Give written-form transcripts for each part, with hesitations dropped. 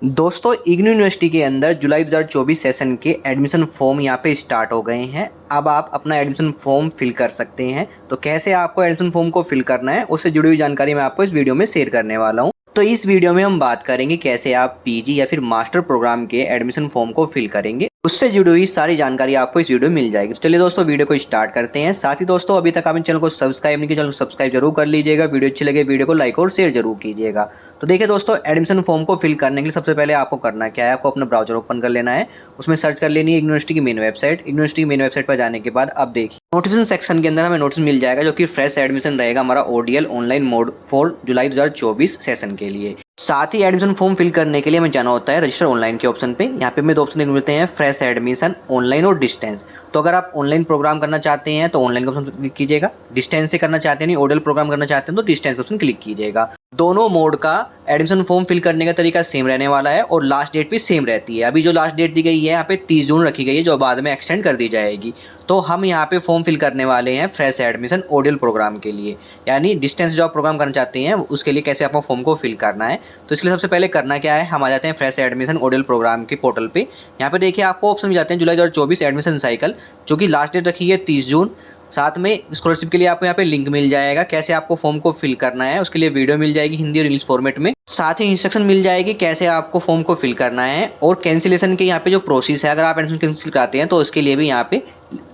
दोस्तों इग्नू यूनिवर्सिटी के अंदर जुलाई 2024 सेशन के एडमिशन फॉर्म यहाँ पे स्टार्ट हो गए हैं। अब आप अपना एडमिशन फॉर्म फिल कर सकते हैं। तो कैसे आपको एडमिशन फॉर्म को फिल करना है उससे जुड़ी हुई जानकारी मैं आपको इस वीडियो में शेयर करने वाला हूँ। तो इस वीडियो में हम बात करेंगे कैसे आप पीजी या फिर मास्टर प्रोग्राम के एडमिशन फॉर्म को फिल करेंगे। उससे जुड़ी हुई सारी जानकारी आपको इस वीडियो में मिल जाएगी। तो चलिए दोस्तों वीडियो को स्टार्ट करते हैं। साथ ही दोस्तों अभी तक आपने चैनल को सब्सक्राइब नहीं किया, चैनल को सब्सक्राइब जरूर कर लीजिएगा। वीडियो अच्छी लगे वीडियो को लाइक और शेयर जरूर कीजिएगा। तो देखिए दोस्तों एडमिशन फॉर्म को फिल करने के लिए सबसे पहले आपको करना क्या है, आपको अपना ब्राउजर ओपन कर लेना है। उसमें सर्च कर लेनी है यूनिवर्सिटी की मेन वेबसाइट। यूनिवर्सिटी की मेन वेबसाइट पर जाने के बाद अब देखिए नोटिफिकेशन सेक्शन के अंदर हमें नोटिस मिल जाएगा जो कि फ्रेश एडमिशन रहेगा हमारा ODL online mode for July 2024 session के लिए। साथ ही एडमिशन फॉर्म फिल करने के लिए हमें जाना होता है रजिस्टर ऑनलाइन के ऑप्शन पे। यहाँ पे हमें दो ऑप्शन मिलते हैं, फ्रेश एडमिशन ऑनलाइन और डिस्टेंस। तो अगर आप ऑनलाइन प्रोग्राम करना चाहते हैं तो ऑनलाइन का ऑप्शन क्लिक कीजिएगा। डिस्टेंस से करना चाहते हैं नहीं ओडीएल प्रोग्राम करना चाहते हैं तो डिस्टेंस का ऑप्शन क्लिक कीजिएगा। दोनों मोड का एडमिशन फॉर्म फिल करने का तरीका सेम रहने वाला है और लास्ट डेट भी सेम रहती है। अभी जो लास्ट डेट दी गई है यहाँ पे 30 जून रखी गई है जो बाद में एक्सटेंड कर दी जाएगी। तो हम यहाँ पे फॉर्म फिल करने वाले हैं फ्रेश एडमिशन ओडीएल प्रोग्राम के लिए, यानी डिस्टेंस जो आप प्रोग्राम करना चाहते हैं उसके लिए कैसे आपको फॉर्म को फिल करना है। तो इसके लिए सबसे पहले करना क्या है, हम आ जाते हैं फ्रेश एडमिशन ओडीएल प्रोग्राम के पोर्टल पे। यहाँ पे देखिए आपको ऑप्शन मिल जाते हैं जुलाई 2024 एडमिशन साइकिल, जो कि लास्ट डेट रखी है 30 जून। साथ में स्कॉलरशिप के लिए आपको यहाँ पे लिंक मिल जाएगा, कैसे आपको फॉर्म को फिल करना है उसके लिए वीडियो मिल जाएगी हिंदी और इंग्लिश फॉर्मेट में। साथ ही इंस्ट्रक्शन मिल जाएगी कैसे आपको फॉर्म को फिल करना है और कैंसिलेशन के यहाँ पे जो प्रोसेस है, अगर आप एडमिशन कैंसिल कराते हैं तो उसके लिए भी यहाँ पे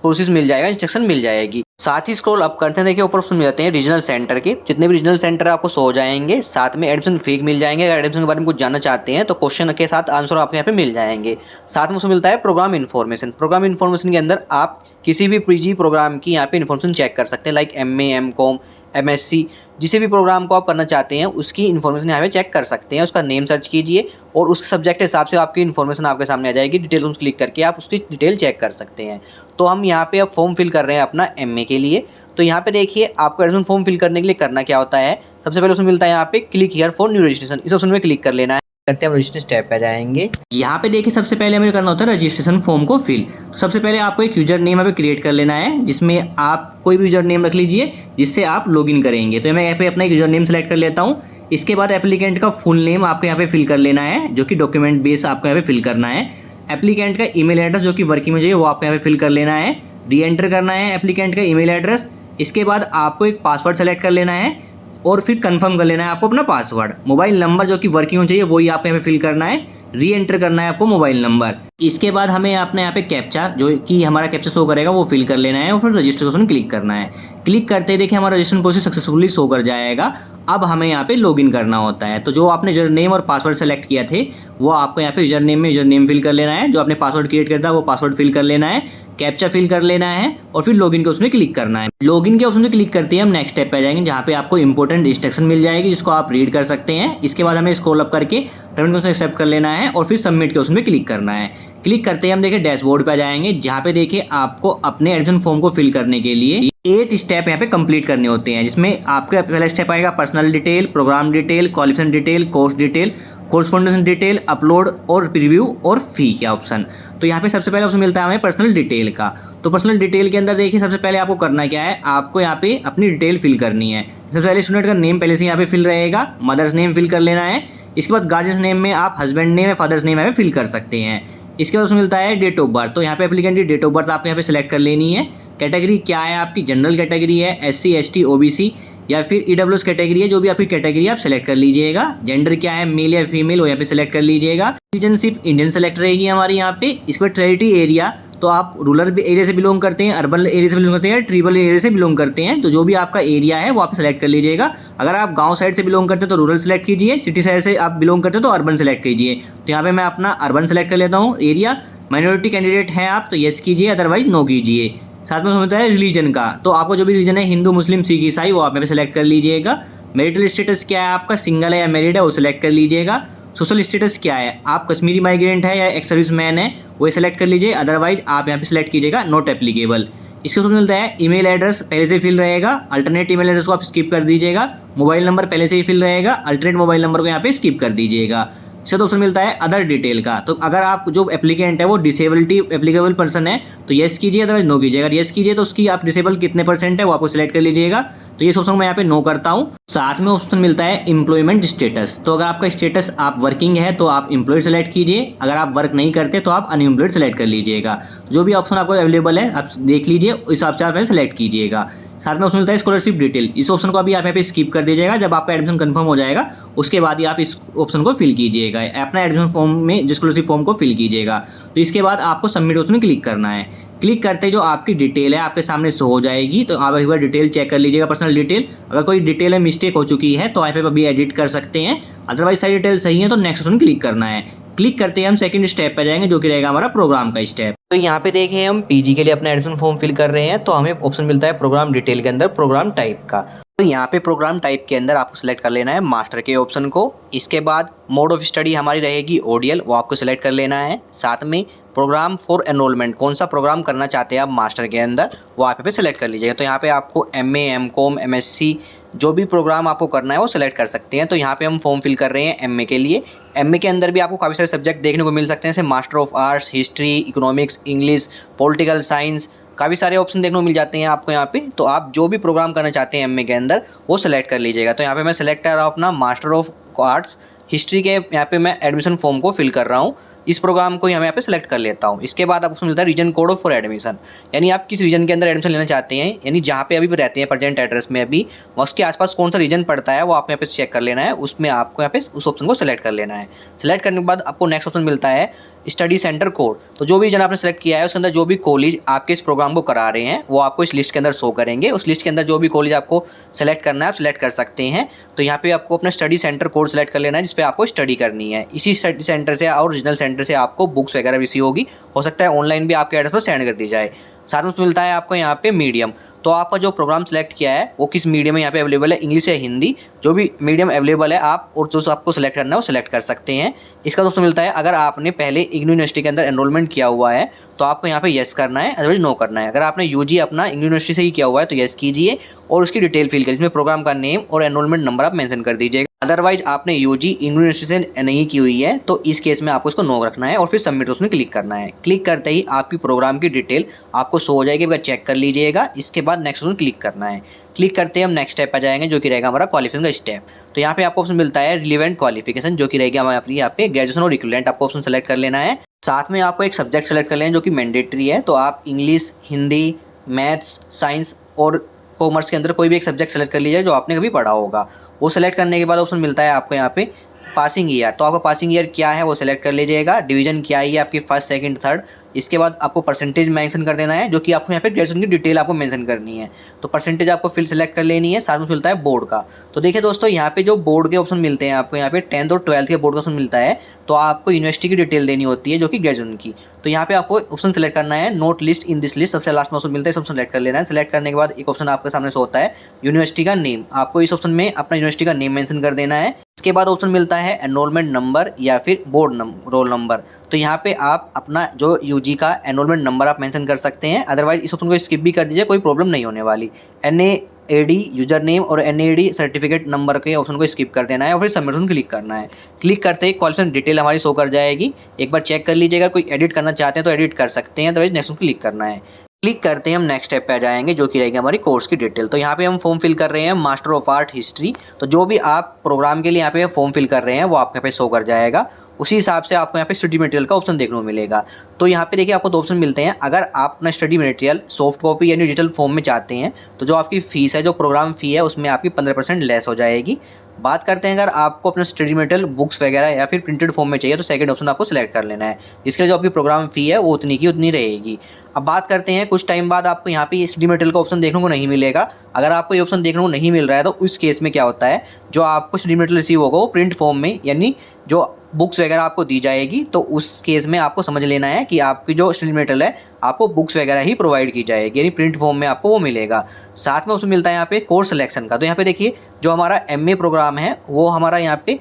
प्रोसेस मिल जाएगा, इंस्ट्रक्शन मिल जाएगी। साथ ही स्क्रॉल अप करते हैं, देखिए ऊपर ऑप्शन मिल जाते हैं रीजनल सेंटर के, जितने भी रीजनल सेंटर आपको शो हो जाएंगे। साथ में एडमिशन फी मिल जाएंगे, अगर एडमिशन के बारे में कुछ जानना चाहते हैं तो क्वेश्चन के साथ आंसर आपको यहाँ पे मिल जाएंगे। साथ में उसमें मिलता है प्रोग्राम इन्फॉर्मेशन। प्रोग्राम इन्फॉर्मेशन के अंदर आप किसी भी पीजी प्रोग्राम की यहाँ पे इन्फॉर्मेशन चेक कर सकते हैं, लाइक एमए, एमकॉम, एमएससी, जिसे भी प्रोग्राम को आप करना चाहते हैं उसकी इन्फॉर्मेशन यहाँ पे चेक कर सकते हैं। उसका नेम सर्च कीजिए और उस सब्जेक्ट के हिसाब से आपकी इन्फॉर्मेशन आपके सामने आ जाएगी। डिटेल उस क्लिक करके आप उसकी डिटेल चेक कर सकते हैं। तो हम यहाँ पे अब फॉर्म फिल कर रहे हैं अपना एमए के लिए। तो यहाँ पे देखिए आपको एडमिशन फॉर्म फिल करने के लिए करना क्या होता है, सबसे पहले उसमें मिलता है यहाँ पे click here for new registration, इस ऑप्शन में क्लिक कर लेना है। करते हैं रजिस्ट्रेशन टैब पे जाएंगे। यहाँ पे देखिए सबसे पहले हमें करना होता है रजिस्ट्रेशन फॉर्म को फिल। तो सबसे पहले आपको एक यूजर नेम यहाँ पे क्रिएट कर लेना है, जिसमें आप कोई भी यूजर नेम रख लीजिए जिससे आप लॉगिन करेंगे। तो मैं यहाँ पे अपना एक यूजर नेम सेलेक्ट कर लेता हूँ। इसके बाद एप्लीकेंट का फुल नेम आपको यहाँ पे फिल कर लेना है, जो कि डॉक्यूमेंट बेस आपको यहाँ पे फिल करना है। एप्लीकेंट का ईमेल एड्रेस जो कि वर्किंग में चाहिए वो आपको यहाँ पे फिल कर लेना है। री एंटर करना है एप्लीकेंट का ईमेल एड्रेस। इसके बाद आपको एक पासवर्ड सेलेक्ट कर लेना है और फिर कंफर्म कर लेना है आपको अपना पासवर्ड। मोबाइल नंबर जो कि वर्किंग में चाहिए वही आपको यहाँ पे फिल करना है। री एंटर करना है आपको मोबाइल नंबर। इसके बाद हमें अपने यहाँ पे कैप्चा जो कि हमारा कैप्चा शो करेगा वो फिल कर लेना है और फिर रजिस्ट्रेशन क्लिक करना है। क्लिक करते ही देखिए हमारा रजिस्ट्रेशन प्रोसेस सक्सेसफुली शो कर जाएगा। अब हमें यहाँ पे लॉगिन करना होता है। तो जो आपने यूजर नेम और पासवर्ड सेलेक्ट किया थे वो आपको यहाँ पे यूजर नेम में यूजर नेम फिल कर लेना है, जो आपने पासवर्ड क्रिएट किया था वो पासवर्ड फिल कर लेना है, कैप्चा फिल कर लेना है और फिर लॉगिन के उसमें क्लिक करना है। लॉगिन के ऑप्शन पे क्लिक करते ही हम नेक्स्ट स्टेप पे आ जाएंगे, जहाँ पे आपको इंपॉर्टेंट इंस्ट्रक्शन मिल जाएगी जिसको आप रीड कर सकते हैं। इसके बाद हमें स्क्रॉल अप करके टर्म को एक्सेप्ट कर लेना है और फिर सबमिट के ऑप्शन पे क्लिक करना है। क्लिक करते ही हम देखिए डैशबोर्ड पे आ जाएंगे, जहाँ पे देखिए आपको अपने एडमिशन फॉर्म को फिल करने के लिए 8 स्टेप यहाँ पे कंप्लीट करने होते हैं, जिसमें आपका पहला स्टेप आएगा personal detail, programme detail, qualification detail, course detail, correspondence detail, upload और प्रीव्यू और फी का ऑप्शन। तो यहाँ पे सबसे पहले ऑप्शन मिलता है हमें पर्सनल डिटेल का। तो पर्सनल डिटेल के अंदर देखिए सबसे पहले आपको करना क्या है, आपको यहाँ पे अपनी डिटेल फिल करनी है। सबसे पहले स्टूडेंट का नेम पहले से यहाँ पे फिल रहेगा, मदर्स नेम फिल कर लेना है। इसके बाद गार्जियंस नेम में आप हस्बैंड नेम या फादर्स नेम यहाँ पे फिल कर सकते हैं। इसके बाद उसमें मिलता है डेट ऑफ बर्थ। तो यहाँ पे एप्लीकेंट की डेट ऑफ बर्थ आपको यहाँ पे सिलेक्ट कर लेनी है। कैटेगरी क्या है आपकी, जनरल कैटेगरी है, एससी, एसटी, ओबीसी या फिर ईडब्ल्यूएस कैटेगरी है, जो भी आपकी कैटेगरी आप सेलेक्ट कर लीजिएगा। जेंडर क्या है, मेल या फीमेल, वो यहाँ पे सिलेक्ट कर लीजिएगा। सिटीजनशिप इंडियन सेलेक्ट रहेगी हमारी यहाँ पे। इसके बाद टेरिटरी एरिया, तो आप रूरल एरिया से बिलोंग करते हैं, अर्बन एरिया से बिलोंग करते हैं, ट्राइबल एरिया से बिलोंग करते हैं, तो जो भी आपका एरिया है वो आप सेलेक्ट कर लीजिएगा। अगर आप गांव साइड से बिलोंग करते हैं तो रूरल सेलेक्ट कीजिए, सिटी साइड से आप बिलोंग करते हैं तो अर्बन सेलेक्ट कीजिए। तो यहाँ पे मैं अपना अर्बन सेलेक्ट कर लेता हूँ एरिया। माइनॉरिटी कैंडिडेट हैं आप तो येस कीजिए, अदरवाइज नो कीजिए। साथ में होता है रिलीजन का, तो आपको जो भी रिलीजन है हिंदू, मुस्लिम, सिख, ईसाई, वो आप यहाँ पे सेलेक्ट कर लीजिएगा। मैरिटल स्टेटस क्या है आपका, सिंगल है या मैरिड है, वो सिलेक्ट कर लीजिएगा। सोशल स्टेटस क्या है, आप कश्मीरी माइग्रेंट है या एक्स सर्विस मैन है, वो सेलेक्ट कर लीजिए, अदरवाइज आप यहाँ पे सेलेक्ट कीजिएगा नॉट एप्लीकेबल। इसके साथ मिलता है ईमेल एड्रेस, पहले से फिल रहेगा, अल्टरनेट ईमेल एड्रेस को आप स्किप कर दीजिएगा। मोबाइल नंबर पहले से ही फिल रहेगा, अल्टरनेट मोबाइल नंबर को यहाँ पे स्किप कर दीजिएगा। इसका तो ऑप्शन मिलता है अदर डिटेल का। तो अगर आप जो एप्लीकेंट है वो डिसेबिलिटी एप्लीकेबल पर्सन है तो येस कीजिए, अदरवाइज नो कीजिए। अगर येस कीजिए तो उसकी आप डिसेबल कितने % है वो आपको सिलेक्ट कर लीजिएगा। तो ये ऑप्शन मैं यहाँ पे नो करता हूँ। साथ में ऑप्शन मिलता है एम्प्लॉयमेंट स्टेटस। तो अगर आपका स्टेटस आप वर्किंग है तो आप एम्प्लॉयड सेलेक्ट कीजिए, अगर आप वर्क नहीं करते तो आप अनएम्प्लॉयड सेलेक्ट कर लीजिएगा। जो भी ऑप्शन आपको अवेलेबल है आप देख लीजिए, उस हिसाब से आप सेलेक्ट कीजिएगा। साथ में ऑप्शन मिलता है स्कॉलरशिप डिटेल। इस ऑप्शन को अभी आप यहाँ पे स्किप कर दीजिएगा, जब आपका एडमिशन कंफर्म हो जाएगा उसके बाद ही आप इस ऑप्शन को फिल कीजिएगा, अपना एडमिशन फॉर्म में जो स्कॉलरशिप फॉर्म को फिल कीजिएगा। तो इसके बाद आपको सबमिट ऑप्शन क्लिक करना है। क्लिक करते जो आपकी डिटेल है आपके सामने शो हो जाएगी। तो आप एक बार डिटेल चेक कर लीजिएगा, पर्सनल डिटेल। अगर कोई डिटेल में मिस्टेक हो चुकी है तो आप यहाँ पे अभी एडिट कर सकते हैं, अदरवाइज सारी डिटेल सही है तो नेक्स्ट ऑप्शन क्लिक करना है। क्लिक करते ही हम सेकंड स्टेप पे जाएंगे जो कि रहेगा हमारा प्रोग्राम का स्टेप। तो यहाँ पे देखें हम पीजी के लिए अपना एडमिशन फॉर्म फिल कर रहे हैं, तो हमें ऑप्शन मिलता है प्रोग्राम डिटेल के अंदर प्रोग्राम टाइप का। तो यहाँ पे प्रोग्राम टाइप के अंदर आपको सिलेक्ट कर लेना है मास्टर के ऑप्शन को। इसके बाद मोड ऑफ स्टडी हमारी रहेगी ओडीएल, वो आपको सिलेक्ट कर लेना है। साथ में प्रोग्राम फॉर एनरोलमेंट, कौन सा प्रोग्राम करना चाहते हैं आप मास्टर के अंदर, वो आप पे सिलेक्ट कर लीजिएगा। तो यहाँ पे आपको एमए, एमकॉम, एमएससी जो भी प्रोग्राम आपको करना है वो सिलेक्ट कर सकते हैं। तो यहाँ पे हम फॉर्म फिल कर रहे हैं एमए के लिए। एमए के अंदर भी आपको काफ़ी सारे सब्जेक्ट देखने को मिल सकते हैं, जैसे master of arts, history, economics, English, political science, काफ़ी सारे ऑप्शन देखने को मिल जाते हैं आपको यहाँ पे। तो आप जो भी प्रोग्राम करना चाहते हैं एमए के अंदर वो सिलेक्ट कर लीजिएगा। तो यहाँ पे मैं सिलेक्ट कर रहा हूँ अपना मास्टर ऑफ आर्ट्स हिस्ट्री के, यहाँ पे मैं एडमिशन फॉर्म को फिल कर रहा हूँ। इस प्रोग्राम को यहाँ पे सिलेक्ट कर लेता हूँ। इसके बाद आपको मिलता है रीजन कोड फॉर एडमिशन, यानी आप किस रीजन के अंदर एडमिशन लेना चाहते हैं, यानी जहाँ पे अभी रहते हैं प्रेजेंट एड्रेस में अभी उसके आसपास कौन सा रीजन पड़ता है वो आप यहाँ पे चेक कर लेना है। उसमें आपको यहाँ पे उस ऑप्शन को सिलेक्ट कर लेना है। सिलेक्ट करने के बाद आपको नेक्स्ट ऑप्शन मिलता है स्टडी सेंटर कोड। तो जो भी रीजन आपने सेलेक्ट किया है उसके अंदर जो भी कॉलेज आपके इस प्रोग्राम को करा रहे हैं वो आपको इस लिस्ट के अंदर शो करेंगे। उस लिस्ट के अंदर जो भी कॉलेज आपको सेलेक्ट करना है आप सिलेक्ट कर सकते हैं। तो यहाँ पे आपको अपना स्टडी सेंटर कोड सेलेक्ट कर लेना है जिस पे आपको स्टडी करनी है। इसी स्टडी सेंटर से और ओरिजिनल सेंटर से आपको बुक्स वगैरह भी रिसीव होगी, हो सकता है ऑनलाइन भी आपके एड्रेस पर सेंड कर दी जाए। साथ में मिलता है आपको यहाँ पे मीडियम। तो आपका जो प्रोग्राम सेलेक्ट किया है वो किस मीडियम में यहाँ पे अवेलेबल है, इंग्लिश या हिंदी, जो भी मीडियम अवेलेबल है आप और जो आपको सेलेक्ट करना है वो सेलेक्ट कर सकते हैं। इसका दोस्तों मिलता है अगर आपने पहले इग्नू यूनिवर्सिटी के अंदर एनरोलमेंट किया हुआ है तो आपको यहाँ पे येस करना है, अदरवाइज नो करना है। अगर आपने यूजी अपना इग्नू यूनिवर्सिटी से ही किया हुआ है तो येस कीजिए और उसकी डिटेल फिल करिए, इसमें प्रोग्राम का नेम और एनरोलमेंट नंबर आप मेंशन कर दीजिएगा। अदरवाइज आपने यूजी यूनिवर्सिटी से नहीं की हुई है तो इस केस में आपको इसको नो रखना है और फिर सबमिट उसमें क्लिक करना है। क्लिक करते ही आपकी प्रोग्राम की डिटेल आपको शो हो जाएगी, चेक कर लीजिएगा। इसके बाद नेक्स्ट उसमें क्लिक करना है। क्लिक करते ही हम नेक्स्ट स्टेप पर जाएंगे जो कि रहेगा हमारा क्वालिफिकेशन का स्टेप। तो यहाँ पे आपको ऑप्शन मिलता है रिलेवेंट क्वालिफिकेशन, जो कि रहेगी हमारे यहाँ पे ग्रेजुएशन और इक्विवेलेंट, आपको ऑप्शन सेलेक्ट कर लेना है। साथ में आपको एक सब्जेक्ट सेलेक्ट कर लेना है जो कि मैंडेटरी है। तो आप इंग्लिश, हिंदी, मैथ्स, साइंस और कॉमर्स के अंदर कोई भी एक सब्जेक्ट सेलेक्ट कर लीजिए जो आपने कभी पढ़ा होगा। वो सेलेक्ट करने के बाद ऑप्शन मिलता है आपको यहाँ पे पासिंग ईयर। तो आपका पासिंग ईयर क्या है वो सिलेक्ट कर लीजिएगा। डिवीजन क्या है आपकी, फर्स्ट, सेकंड, थर्ड। इसके बाद आपको परसेंटेज मेंशन कर देना है, जो कि आपको यहाँ पे ग्रेजुएशन की डिटेल आपको मेंशन करनी है। तो परसेंटेज आपको फिल सेलेक्ट कर लेनी है। साथ में मिलता है बोर्ड का। तो देखिए दोस्तों यहाँ पे जो बोर्ड के ऑप्शन मिलते हैं आपको यहाँ पे 10th और 12th के बोर्ड का ऑप्शन मिलता है। तो आपको यूनिवर्सिटी की डिटेल देनी होती है जो कि ग्रेजुएशन की। तो यहाँ पे आपको ऑप्शन सेलेक्ट करना है note list in this list, सबसे लास्ट में ऑप्शन मिलता है, इस ऑप्शन सेलेक्ट कर लेना है। सेलेक्ट करने के बाद एक ऑप्शन आपके सामने से होता है यूनिवर्सिटी का नेम। आपको इस ऑप्शन में अपना यूनिवर्सिटी का नेम मेंशन कर देना है। इसके बाद ऑप्शन मिलता है एनरोलमेंट नंबर या फिर बोर्ड रोल नंबर। तो यहाँ पे आप अपना जो यूजी का एनरोलमेंट नंबर आप मेंशन कर सकते हैं, अदरवाइज इस ऑप्शन को स्किप भी कर दीजिए, कोई प्रॉब्लम नहीं होने वाली। NAAD यूजर नेम और NAAD सर्टिफिकेट नंबर के ऑप्शन को स्किप कर देना है और फिर सबमिट ऑप्शन क्लिक करना है। क्लिक करते ही क्वालिफिकेशन डिटेल हमारी शो कर जाएगी। एक बार चेक कर लीजिएगा, कोई एडिट करना चाहते हैं तो एडिट कर सकते हैं, अदरवाइज नेक्स्ट क्लिक करना है। क्लिक करते हैं हम नेक्स्ट स्टेप पे आ जाएंगे जो कि रहेगी हमारी कोर्स की डिटेल। तो यहाँ पे हम फॉर्म फिल कर रहे हैं मास्टर ऑफ आर्ट हिस्ट्री। तो जो भी आप प्रोग्राम के लिए यहाँ पे फॉर्म फिल कर रहे हैं वो आपके यहाँ पे शो कर जाएगा। उसी हिसाब से आपको यहाँ पे स्टडी मटेरियल का ऑप्शन देखने को मिलेगा। तो यहाँ पे देखिए आपको 2 ऑप्शन मिलते हैं। अगर आप अपना स्टडी मटेरियल सॉफ्ट कॉपी यानी डिजिटल फॉर्म में चाहते हैं तो जो आपकी फ़ीस है, जो प्रोग्राम फ़ी है, उसमें आपकी 15% लेस हो जाएगी। बात करते हैं अगर आपको अपना स्टडी मटेरियल बुक्स वगैरह या फिर प्रिंटेड फॉर्म में चाहिए तो सेकंड ऑप्शन आपको सेलेक्ट कर लेना है। इसके लिए जो आपकी प्रोग्राम फ़ी है वो उतनी की उतनी रहेगी। अब बात करते हैं कुछ टाइम बाद आपको यहाँ पे स्टडी मटेरियल का ऑप्शन देखने को नहीं मिलेगा। अगर आपको ये ऑप्शन देखने को नहीं मिल रहा है तो उस केस में क्या होता है, जो आपको स्टडी मटेरियल रिसीव होगा वो प्रिंट फॉर्म में यानी जो बुक्स वगैरह आपको दी जाएगी, तो उस केस में आपको समझ लेना है कि आपकी जो स्टडी मटेरियल है आपको बुक्स वगैरह ही प्रोवाइड की जाएगी, यानी प्रिंट फॉर्म में आपको वो मिलेगा। साथ में उसमें मिलता है यहाँ पे कोर्स सिलेक्शन का। तो यहाँ पे देखिए जो हमारा MA प्रोग्राम है वो हमारा यहाँ पे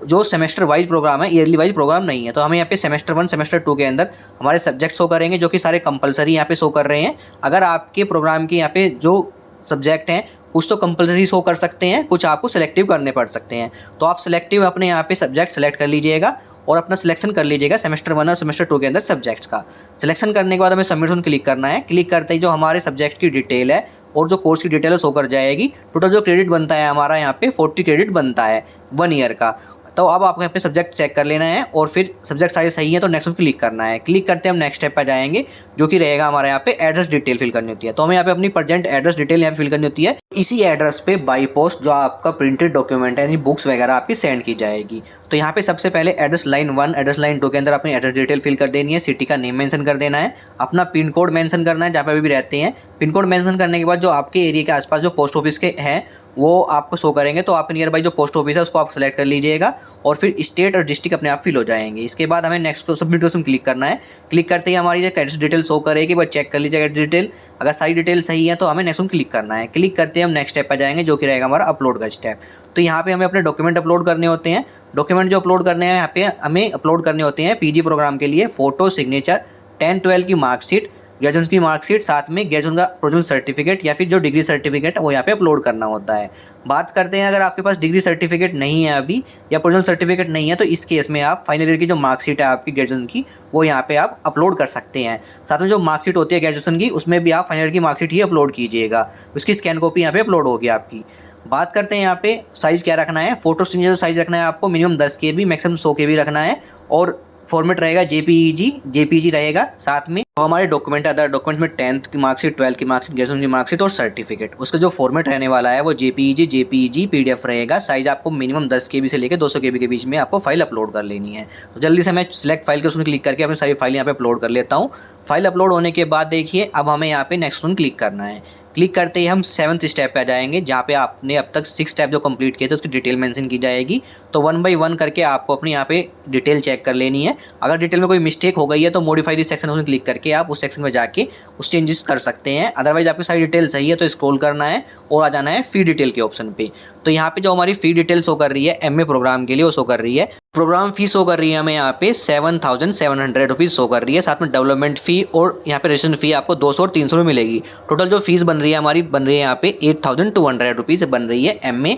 जो सेमेस्टर वाइज प्रोग्राम है, ईयरली वाइज प्रोग्राम नहीं है। तो हमें यहाँ पे सेमेस्टर 1 सेमेस्टर 2 के अंदर हमारे सब्जेक्ट शो करेंगे जो कि सारे कंपलसरी यहाँ पे शो कर रहे हैं। अगर आपके प्रोग्राम के यहाँ पे जो सब्जेक्ट हैं कुछ तो कंपलसरी शो कर सकते हैं, कुछ आपको सेलेक्टिव करने पड़ सकते हैं। तो आप सेलेक्टिव अपने यहाँ पे सब्जेक्ट सेलेक्ट कर लीजिएगा और अपना सिलेक्शन कर लीजिएगा सेमेस्टर 1 और सेमेस्टर 2 के अंदर सब्जेक्ट्स का। सिलेक्शन करने के बाद हमें सबमिट ऑन क्लिक करना है। क्लिक करते ही जो हमारे सब्जेक्ट की डिटेल है और जो कोर्स की डिटेल है शो कर जाएगी। टोटल जो क्रेडिट बनता है हमारा यहाँ पे 40 क्रेडिट बनता है 1 ईयर का। तो अब आपको यहाँ पे सब्जेक्ट चेक कर लेना है और फिर सब्जेक्ट सारे सही है तो नेक्स्ट क्लिक करना है। क्लिक करते हम नेक्स्ट स्टेप पर जाएंगे, जो कि रहेगा हमारे यहाँ पे एड्रेस डिटेल फिल करनी होती है। तो हमें यहाँ पे अपनी प्रेजेंट एड्रेस डिटेल यहाँ पे फिल करनी होती है। इसी एड्रेस पे बाई पोस्ट जो आपका प्रिंटेड डॉक्यूमेंट है यानी बुक्स वगैरह आपकी सेंड की जाएगी। तो यहाँ पे सबसे पहले एड्रेस लाइन 1 एड्रेस लाइन 2 के अंदर अपनी एड्रेस डिटेल फिल कर देनी है। सिटी का नेम मेंशन कर देना है, अपना पिन कोड मेंशन करना है जहाँ पे अभी भी रहते हैं। पिन कोड मेंशन करने के बाद जो आपके एरिया के आसपास जो पोस्ट ऑफिस के हैं वो आपको शो करेंगे। तो आपके नियर बाई जो पोस्ट ऑफिस है उसको आप सेलेक्ट कर लीजिएगा और फिर स्टेट और डिस्ट्रिक्ट अपने आप फिल हो जाएंगे। इसके बाद हमें नेक्स्ट को सबमिट ऑप्शन क्लिक करना है। क्लिक करते ही हमारी जो एड्रेस डिटेल शो करेगी वो चेक कर लीजिएगा एड्रेस डिटेल। अगर सारी डिटेल सही है तो हमें नेक्स्ट क्लिक करना है। क्लिक करते ही हम नेक्स्ट स्टेप पर जाएंगे, जो कि रहेगा हमारा अपलोड का स्टेप। तो यहाँ पे हमें अपने डॉक्यूमेंट अपलोड करने होते हैं। डॉक्यूमेंट जो अपलोड करने हैं यहाँ पे हमें अपलोड करने होते हैं पीजी प्रोग्राम के लिए फोटो, सिग्नेचर, 10-12 की मार्कशीट, ग्रेजुएशन की मार्कशीट, साथ में ग्रेजुएशन का प्रोविजनल सर्टिफिकेट या फिर जो डिग्री सर्टिफिकेट है वो यहाँ पे अपलोड करना होता है। बात करते हैं अगर आपके पास डिग्री सर्टिफिकेट नहीं है अभी या प्रोविजनल सर्टिफिकेट नहीं है तो इस केस में आप फाइनल ईयर की जो मार्कशीट है आपकी ग्रेजुएशन की वो यहाँ पे आप अपलोड कर सकते हैं। साथ में जो मार्कशीट होती है ग्रेजुएशन की उसमें भी आप फाइनल ईयर की मार्कशीट ही अपलोड कीजिएगा, उसकी स्कैन कॉपी यहाँ पे अपलोड होगी आपकी। बात करते हैं यहाँ पे साइज़ क्या रखना है। फोटो सिग्नेचर साइज़ रखना है आपको मिनिमम 10 KB मैक्सिमम 100 KB रखना है और फॉर्मेट रहेगा JPEG रहेगा। साथ में जो हमारे डॉक्यूमेंट अदर डॉक्यूमेंट में 10th की मार्कशीट, 12th की मार्कशीट, ग्रेजुएशन की मार्कशीट और सर्टिफिकेट, उसका जो फॉर्मेट रहने वाला है वो JPEG PDF रहेगा। साइज आपको मिनिमम 10 KB से लेकर 200 KB के बीच में आपको फाइल अपलोड कर लेनी है। तो जल्दी से मैं सिलेक्ट फाइल के उसमें क्लिक करके अपनी सारी फाइल यहाँ पे अपलोड कर लेता हूँ। फाइल अपलोड होने के बाद देखिए अब हमें यहाँ पे नेक्स्ट ऑन क्लिक करना है। क्लिक करते ही हम 7th स्टेप पे आ जाएंगे, जहाँ पे आपने अब तक 6 स्टेप जो कंप्लीट किए थे उसकी डिटेल मेंशन की जाएगी। तो 1 बाई 1 करके आपको अपनी यहाँ पे डिटेल चेक कर लेनी है। अगर डिटेल में कोई मिस्टेक हो गई है तो मॉडिफाई दिस सेक्शन उसमें क्लिक करके आप उस सेक्शन में जाके उस चेंजेस कर सकते हैं। अदरवाइज आपकी सारी डिटेल सही है तो स्क्रॉल करना है और आ जाना है फी डिटेल के ऑप्शन पे। तो यहाँ पे जो हमारी फी डिटेल शो कर रही है MA प्रोग्राम के लिए वो शो कर रही है। प्रोग्राम फी शो कर रही है हमें यहाँ पे 7,700 रुपीज़ शो कर रही है। साथ में डेवलपमेंट फ़ी और यहाँ पे रजिस्ट्रेशन फ़ी आपको 200 और 300 में मिलेगी। टोटल जो फीस बन रही है हमारी बन रही है यहाँ पे 8,200 रुपीज़ बन रही है MA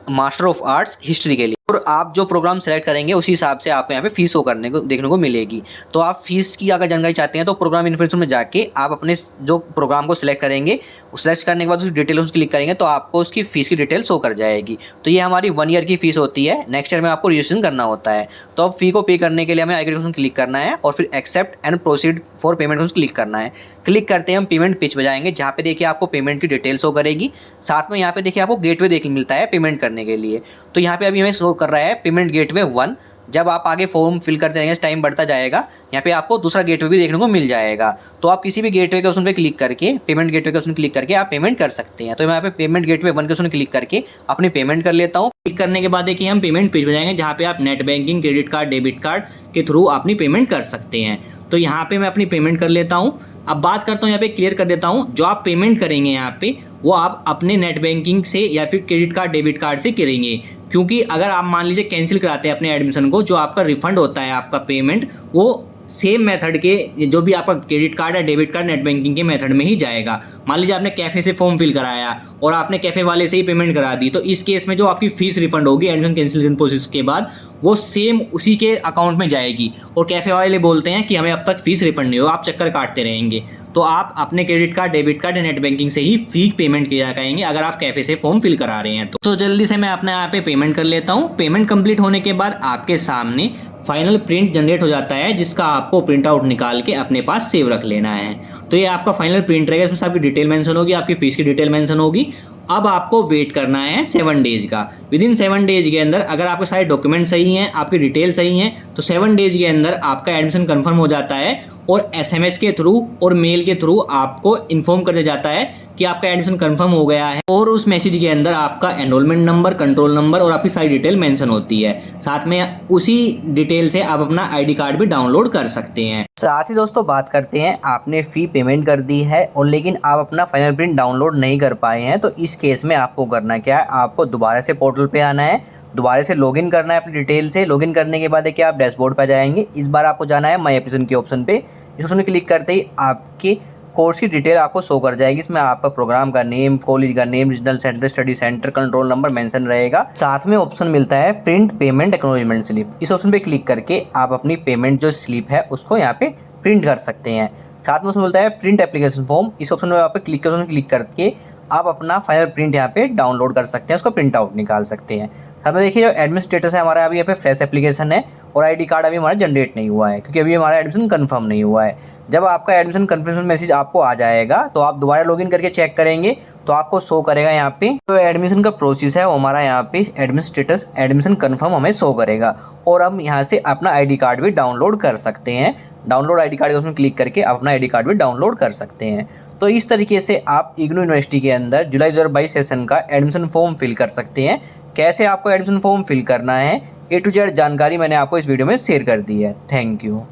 master of arts history के लिए। और आप जो प्रोग्राम सेलेक्ट करेंगे उसी हिसाब से आपको यहाँ पे फीस शो करने को देखने को मिलेगी। तो आप फीस की अगर जानकारी चाहते हैं तो प्रोग्राम इन्फॉर्मेशन में जाके आप अपने जो प्रोग्राम को सिलेक्ट करेंगे, सिलेक्ट करने के बाद उसकी डिटेल उस क्लिक करेंगे तो आपको उसकी फीस की डिटेल शो कर जाएगी। तो ये हमारी 1 ईयर की फीस होती है। नेक्स्ट ईयर में आपको रजिस्ट्रेशन करना होता है। तो अब फी को पे करने के लिए हमें आई क्लिक करना है और फिर accept and proceed for payment click करना है। क्लिक करते हैं हम पेमेंट पेज पे जाएंगे, जहाँ पे देखिए आपको पेमेंट की डिटेल शो करेगी। साथ में यहाँ पे देखिए आपको गेटवे देखने मिलता है पेमेंट करने के लिए। तो यहाँ पे अभी हमें शो कर रहा है पेमेंट गेटवे 1। जब आप आगे फॉर्म फिल करते रहेंगे टाइम बढ़ता जाएगा, यहाँ पे आपको दूसरा गेटवे भी देखने को मिल जाएगा। तो आप किसी भी गेटवे के ऑप्शन पे क्लिक करके पेमेंट गेटवे के ऑप्शन क्लिक करके आप पेमेंट कर सकते हैं। तो मैं यहाँ पे पेमेंट गेटवे 1 के ऑप्शन क्लिक करके अपनी पेमेंट कर लेता हूँ। क्लिक करने के बाद देखिए हम पेमेंट पेज पे जाएंगे, जहाँ पे आप net banking, credit card, debit card के थ्रू अपनी पेमेंट कर सकते हैं। तो यहाँ पे मैं अपनी पेमेंट कर लेता हूँ। अब बात करता हूँ यहाँ पे क्लियर कर देता हूँ, जो आप पेमेंट करेंगे यहाँ पे वो आप अपने नेट बैंकिंग से या फिर क्रेडिट कार्ड, डेबिट कार्ड से करेंगे। क्योंकि अगर आप मान लीजिए कैंसिल कराते हैं अपने एडमिशन को, जो आपका रिफंड होता है आपका पेमेंट वो सेम मेथड के जो भी आपका क्रेडिट कार्ड या डेबिट कार्ड नेट बैंकिंग के मेथड में ही जाएगा। मान लीजिए आपने कैफ़े से फॉर्म फिल कराया और आपने कैफ़े वाले से ही पेमेंट करा दी, तो इस केस में जो आपकी फ़ीस रिफंड होगी एडमिशन कैंसिलेशन प्रोसेस के बाद वो सेम उसी के अकाउंट में जाएगी। और कैफ़े वाले बोलते हैं कि हमें अब तक फ़ीस रिफंड नहीं हो, आप चक्कर काटते रहेंगे। तो आप अपने क्रेडिट कार्ड, डेबिट कार्ड या नेट बैंकिंग से ही फ़ी पेमेंट किया करेंगे अगर आप कैफ़े से फॉर्म फिल करा रहे हैं। तो जल्दी से मैं अपने यहाँ पे पेमेंट कर लेता हूँ। पेमेंट कंप्लीट होने के बाद आपके सामने फाइनल प्रिंट जनरेट हो जाता है, जिसका आपको प्रिंट आउट निकाल के अपने पास सेव रख लेना है। तो ये आपका फाइनल प्रिंट रहेगा, इसमें आपकी डिटेल मेंशन होगी, आपकी फ़ीस की डिटेल मेंशन होगी। अब आपको वेट करना है 7 डेज का। विदिन 7 डेज के अंदर अगर आपके सारे डॉक्यूमेंट सही हैं, आपकी डिटेल सही हैं, तो 7 डेज के अंदर आपका एडमिशन कंफर्म हो जाता है और SMS के थ्रू और मेल के थ्रू आपको इन्फॉर्म कर दिया जाता है कि आपका एडमिशन कंफर्म हो गया है। और उस मैसेज के अंदर आपका एनरोलमेंट नंबर, कंट्रोल नंबर और आपकी सारी डिटेल मेंशन होती है। साथ में उसी डिटेल से आप अपना ID कार्ड भी डाउनलोड कर सकते हैं। साथ ही दोस्तों बात करते हैं, आपने फ़ी पेमेंट कर दी है और लेकिन आप अपना फाइनल प्रिंट डाउनलोड नहीं कर पाए हैं, तो इस केस में आपको करना क्या है, आपको दोबारा से पोर्टल पे आना है, दोबारा से लॉगिन करना है अपनी डिटेल से। लॉगिन करने के बाद देखिए आप डैशबोर्ड पर जाएंगे। इस बार आपको जाना है माय एप्लीकेशन के ऑप्शन पे। इस ऑप्शन में क्लिक करते ही आपके कोर्स की डिटेल आपको शो कर जाएगी। इसमें आपका प्रोग्राम का नेम, कॉलेज का name, regional centre, study centre, control number mention रहेगा। साथ में ऑप्शन मिलता है प्रिंट पेमेंट एक्नॉलेजमेंट स्लिप। इस ऑप्शन पे क्लिक करके आप अपनी पेमेंट जो स्लिप है उसको यहाँ पे प्रिंट कर सकते हैं। साथ में उसमें मिलता है प्रिंट एप्लीकेशन फॉर्म। इस ऑप्शन में आप क्लिक करके आप अपना फाइनल प्रिंट यहाँ पे डाउनलोड कर सकते हैं, उसका प्रिंट आउट निकाल सकते हैं। साथ में देखिए जो एडमिशन स्टेटस है हमारा अभी यहाँ पे फ्रेश एप्लीकेशन है और आईडी कार्ड अभी हमारा जनरेट नहीं हुआ है क्योंकि अभी हमारा एडमिशन कंफर्म नहीं हुआ है। जब आपका एडमिशन कंफर्मेशन मैसेज आपको आ जाएगा तो आप दोबारा लॉगिन करके चेक करेंगे तो आपको शो करेगा यहाँ पे तो एडमिशन का प्रोसेस है वो हमारा यहाँ पे एडमिशन स्टेटस एडमिशन कंफर्म हमें शो करेगा और हम यहाँ से अपना आईडी कार्ड भी डाउनलोड कर सकते हैं। डाउनलोड आईडी कार्ड उसमें क्लिक करके अपना आईडी कार्ड भी डाउनलोड कर सकते हैं। तो इस तरीके से आप इग्नू यूनिवर्सिटी के अंदर जुलाई 2022 सेशन का एडमिशन फॉर्म फिल कर सकते हैं। कैसे आपको एडमिशन फॉर्म फिल करना है A to Z जानकारी मैंने आपको इस वीडियो में शेयर कर दी है। Thank you.